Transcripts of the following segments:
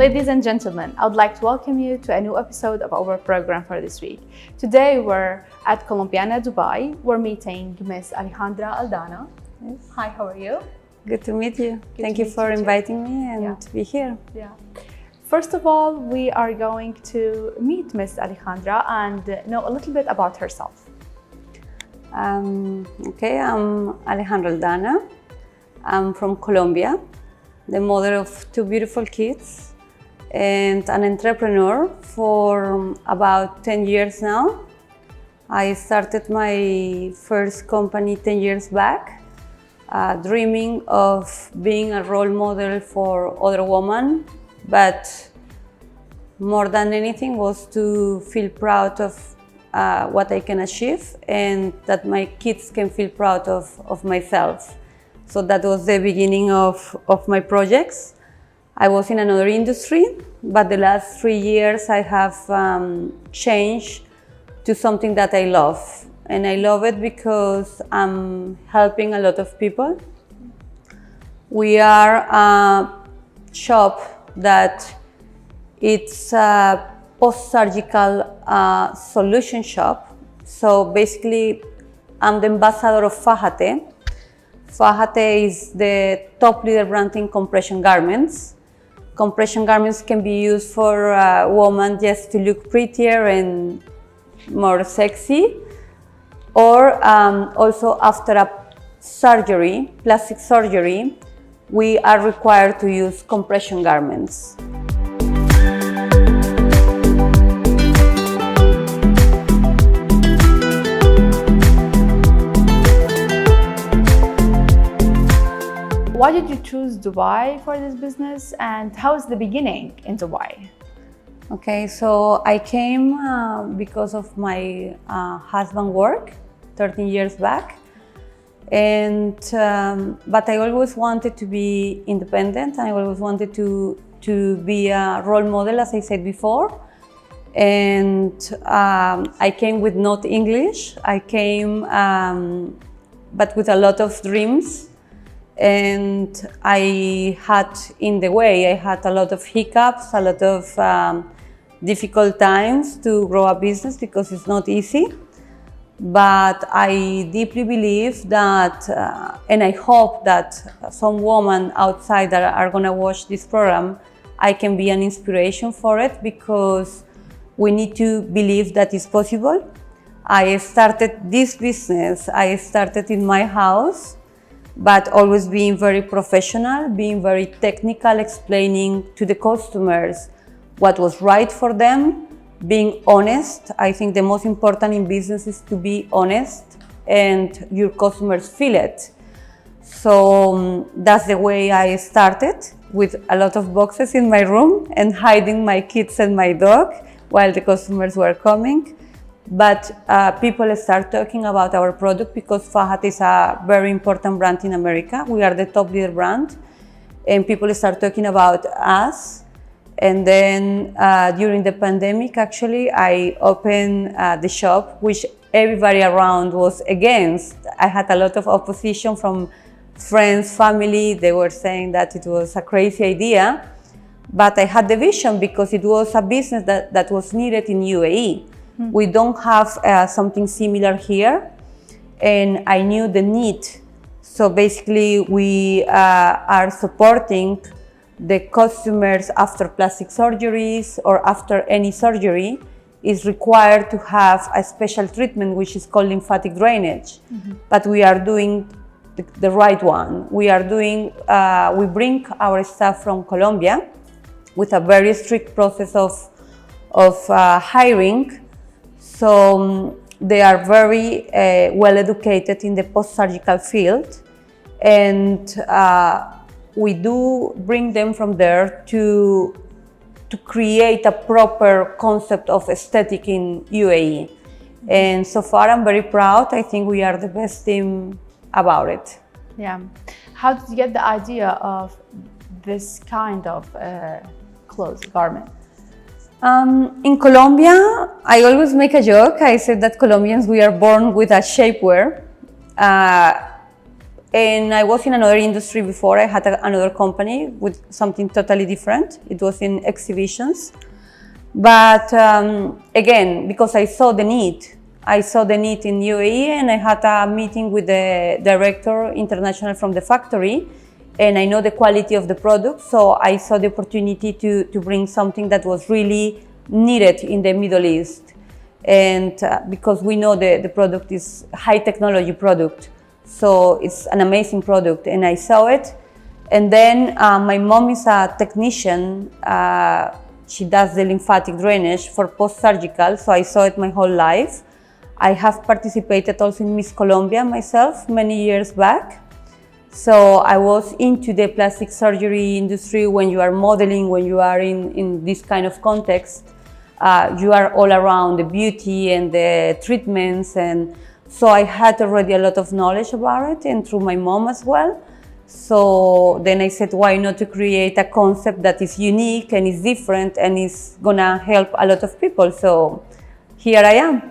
Ladies and gentlemen, I would like to welcome you to a new episode of our program for this week. Today we're at Colombiana, Dubai. We're meeting Ms.Alejandra Aldana. Yes. Hi, how are you? Good to meet you. Thank you meet for you too. inviting me and to be here. Yeah. First of all, we are going to meet Ms. Alejandra and know a little bit about herself. Okay, I'm Alejandra Aldana. I'm from Colombia, the mother of two beautiful kids and an entrepreneur for about 10 years now. I started my first company 10 years back, dreaming of being a role model for other women, but more than anything was to feel proud of what I can achieve and that my kids can feel proud of myself. So that was the beginning of my projects. I was in another industry, but the last 3 years I have changed to something that I love. And I love it because I'm helping a lot of people. We are a shop that it's a post-surgical solution shop. So basically, I'm the ambassador of Fajate. Fajate is the top leader brand in compression garments. Compression garments can be used for women just to look prettier and more sexy, or also after a surgery, plastic surgery, we are required to use compression garments. Why did you choose Dubai for this business and how is the beginning in Dubai? Okay, so I came because of my husband work 13 years back, and but I always wanted to be independent. I always wanted to be a role model, as I said before, and I came with not English. I came but with a lot of dreams. And I had, in the way, I had a lot of hiccups, a lot of difficult times to grow a business because it's not easy. But I deeply believe that, and I hope that some women outside that are going to watch this program, I can be an inspiration for it, because we need to believe that it's possible. I started this business, I started in my house, but always being very professional, being very technical, explaining to the customers what was right for them, being honest. I think the most important in business is to be honest and your customers feel it. So that's the way I started, with a lot of boxes in my room and hiding my kids and my dog while the customers were coming. But people start talking about our product because Fajate is a very important brand in America. We are the top leader brand, and people start talking about us. And then during the pandemic, actually, I opened the shop, which everybody around was against. I had a lot of opposition from friends, family. They were saying that it was a crazy idea. But I had the vision because it was a business that was needed in UAE. We don't have something similar here, and I knew the need. So basically, we are supporting the customers after plastic surgeries or after any surgery is required to have a special treatment, which is called lymphatic drainage. But we are doing the right one. We bring our staff from Colombia with a very strict process of hiring. So they are very well educated in the post-surgical field, and we do bring them from there to create a proper concept of aesthetic in UAE. And so far I'm very proud. I think we are the best team about it. Yeah. How did you get the idea of this kind of clothes, garment? In Colombia, I always make a joke. I said that Colombians, we are born with a shapewear. And I was in another industry before. I had another company with something totally different. It was in exhibitions. But again, because I saw the need in UAE, and I had a meeting with the director international from the factory, and I know the quality of the product, so I saw the opportunity to bring something that was really needed in the Middle East. And because we know the product is high technology product, so it's an amazing product, and I saw it. And then my mom is a technician. She does the lymphatic drainage for post-surgical, so I saw it my whole life. I have participated also in Miss Colombia myself many years back. So I was into the plastic surgery industry. When you are modeling, when you are in this kind of context, you are all around the beauty and the treatments. And so I had already a lot of knowledge about it, and through my mom as well. So then I said, why not to create a concept that is unique and is different and is gonna help a lot of people. So here I am.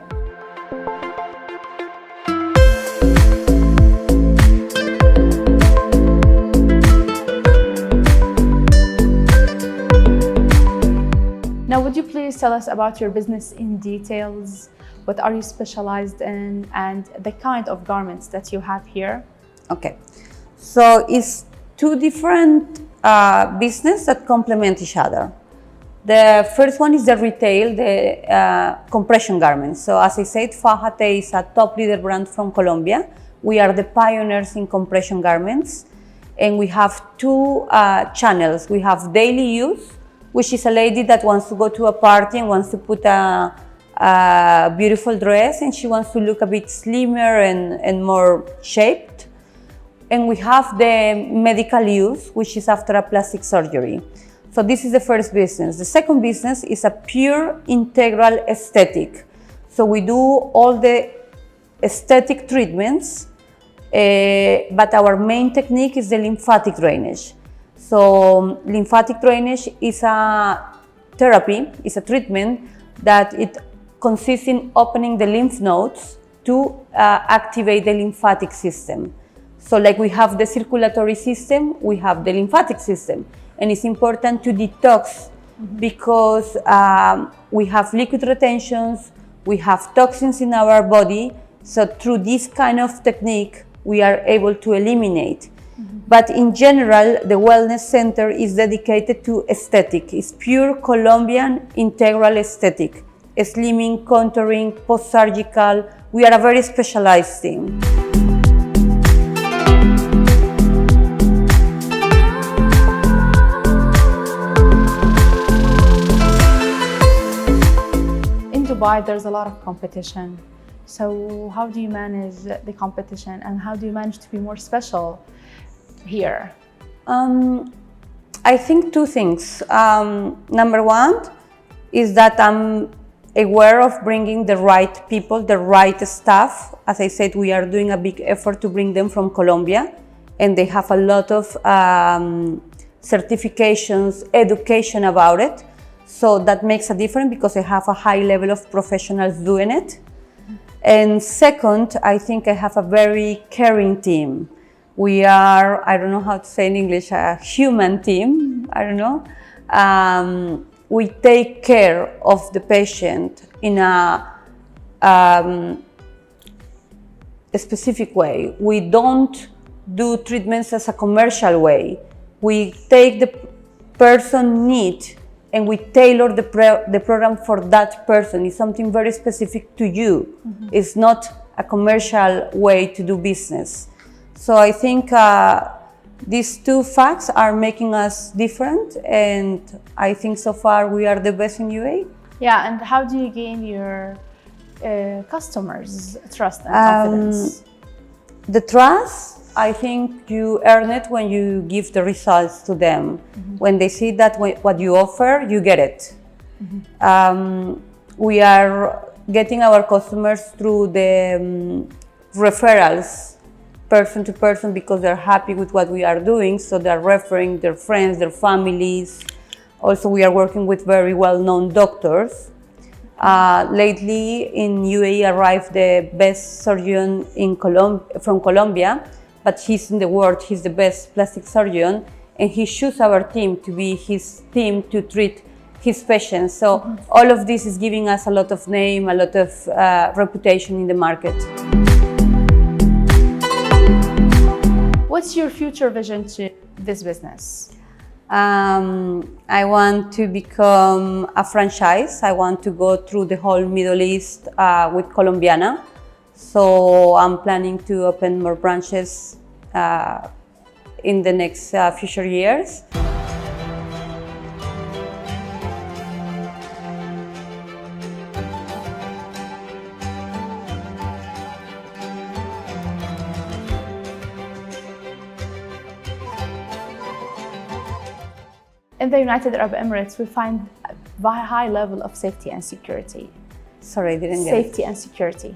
Now, would you please tell us about your business in details? What are you specialized in, and the kind of garments that you have here? Okay, so it's two different businesses that complement each other. The first one is the retail, the compression garments. So as I said, Fajate is a top leader brand from Colombia. We are the pioneers in compression garments, and we have two channels. We have daily use, which is a lady that wants to go to a party and wants to put a beautiful dress, and she wants to look a bit slimmer and more shaped. And we have the medical use, which is after a plastic surgery. So this is the first business. The second business is a pure integral aesthetic. So we do all the aesthetic treatments, but our main technique is the lymphatic drainage. So lymphatic drainage is a therapy, is a treatment that it consists in opening the lymph nodes to activate the lymphatic system. So like we have the circulatory system, we have the lymphatic system. And it's important to detox because we have liquid retentions, we have toxins in our body. So through this kind of technique, we are able to eliminate. But in general, the wellness center is dedicated to aesthetic. It's pure Colombian integral aesthetic. Slimming, contouring, post-surgical. We are a very specialized team. In Dubai, there's a lot of competition. So how do you manage the competition, and how do you manage to be more special here? I think two things. Number one is that I'm aware of bringing the right people, the right staff. As I said, we are doing a big effort to bring them from Colombia, and they have a lot of certifications, education about it. So that makes a difference because I have a high level of professionals doing it. And second, I think I have a very caring team. We are, I don't know how to say in English, a human team, I don't know. We take care of the patient in a specific way. We don't do treatments as a commercial way. We take the person need and we tailor the program for that person. It's something very specific to you. It's not a commercial way to do business. So I think these two facts are making us different, and I think so far we are the best in UAE. Yeah, and how do you gain your customers' trust and confidence? The trust, I think you earn it when you give the results to them. When they see that what you offer, you get it. We are getting our customers through the referrals, person to person, because they're happy with what we are doing. So they're referring their friends, their families. Also, we are working with very well-known doctors. Lately in UAE arrived the best surgeon from Colombia, but he's in the world, he's the best plastic surgeon, and he chose our team to be his team to treat his patients. So all of this is giving us a lot of name, a lot of reputation in the market. What's your future vision to this business? I want to become a franchise. I want to go through the whole Middle East with Colombiana. So I'm planning to open more branches in the next future years. In the United Arab Emirates, we find a very high level of safety and security. Sorry, I didn't get it. Safety and security.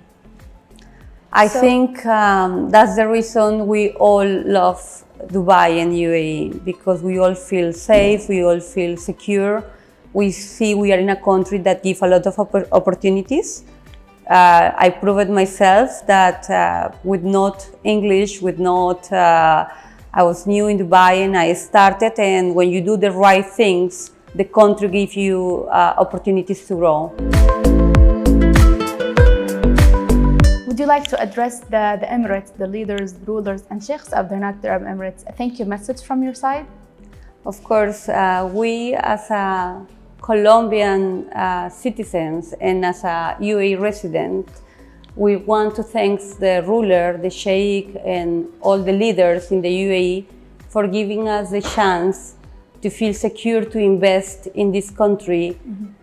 I think that's the reason we all love Dubai and UAE, because we all feel safe, we all feel secure. We see we are in a country that gives a lot of opportunities. I proved myself that with not English, I was new in Dubai and I started, and when you do the right things, the country gives you opportunities to grow. Would you like to address the Emirates, the leaders, the rulers and sheikhs of the United Arab Emirates? A thank you message from your side? Of course, we as a Colombian citizens and as a UAE resident, we want to thank the ruler, the sheikh and all the leaders in the UAE for giving us the chance to feel secure to invest in this country,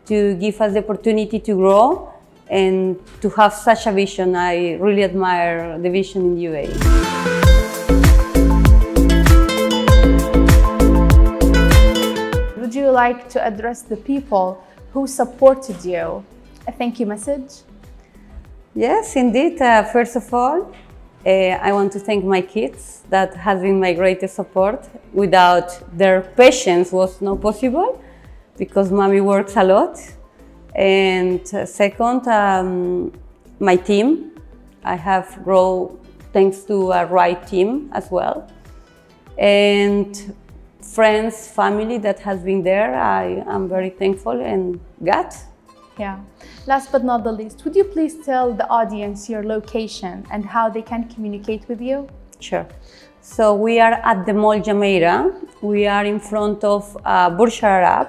to give us the opportunity to grow and to have such a vision. I really admire the vision in UAE. Would you like to address the people who supported you? A thank you message? Yes, indeed. First of all, I want to thank my kids. That has been my greatest support. Without their patience was not possible, because mommy works a lot. And second, my team. I have grown thanks to a right team as well. And friends, family that has been there. I am very thankful, and God. Yeah. Last but not the least, would you please tell the audience your location and how they can communicate with you? Sure. So we are at the Mall Jumeirah. We are in front of Burj Al Arab.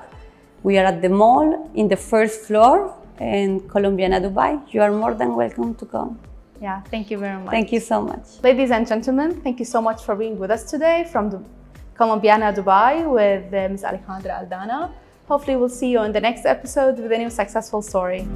We are at the mall in the first floor in Colombiana, Dubai. You are more than welcome to come. Yeah, thank you very much. Thank you so much. Ladies and gentlemen, thank you so much for being with us today from Colombiana, Dubai with Ms. Alejandra Aldana. Hopefully we'll see you in the next episode with a new successful story.